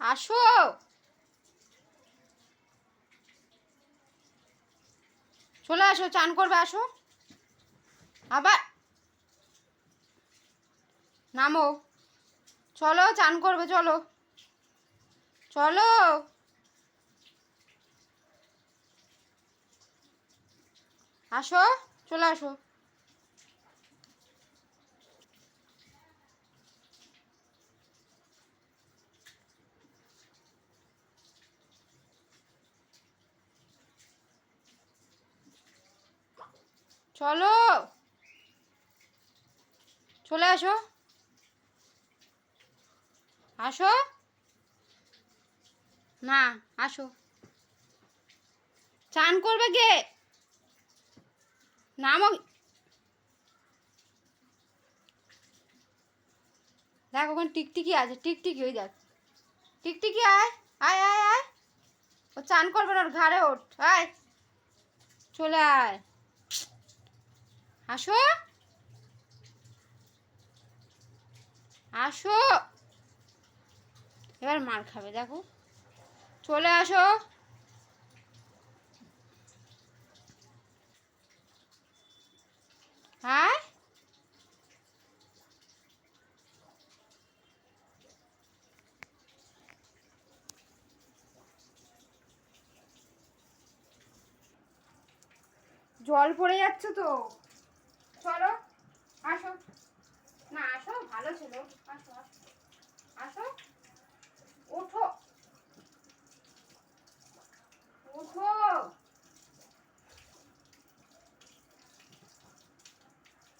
আসো, চলে আসো, চান করবে, আসো। আবার নামো, চলো চান করবে, চলো চলো। আসো, চলে আসো। চলো, চলে আসো। আসো না, আসো। চান করবে কে? নামো। দেখ ওখানে টিকটিকি আছে, টিকটিকি, ওই দেখ টিকটিকি। আয় আয় আয় আয়, ও চান করবে না, ওর ঘাড়ে ওঠ। আয়, চলে আয়। আসো, আসো। এবার মার খাবে, দেখো। চলে আসো। হ্যাঁ, জল পড়ে যাচ্ছে তো। চলো, আসো। না, আসো, ভালো ছিল। আসো আসো, আসো। ওঠো, ওঠো।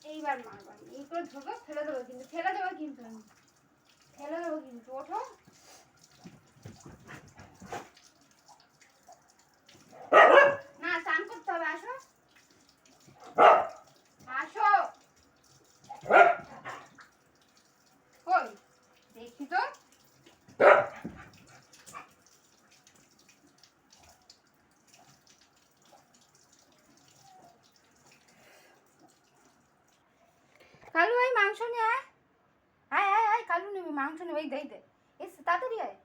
এইবার মারবার, এই করে ধরবো, ফেলে দেবো কিন্তু, ফেলে দেবো কিন্তু আমি, ফেলে দেবো কিন্তু। ওঠো। না, স্নান করতে হবে, আসো। আসো, কই দেখি তো। কালু, এই মাংস নিয়ে আয়। আয় আয় আয়, কালু নেবে মাংস, নেবে, এই দে, এই দে। এস তাড়াতাড়ি আয়।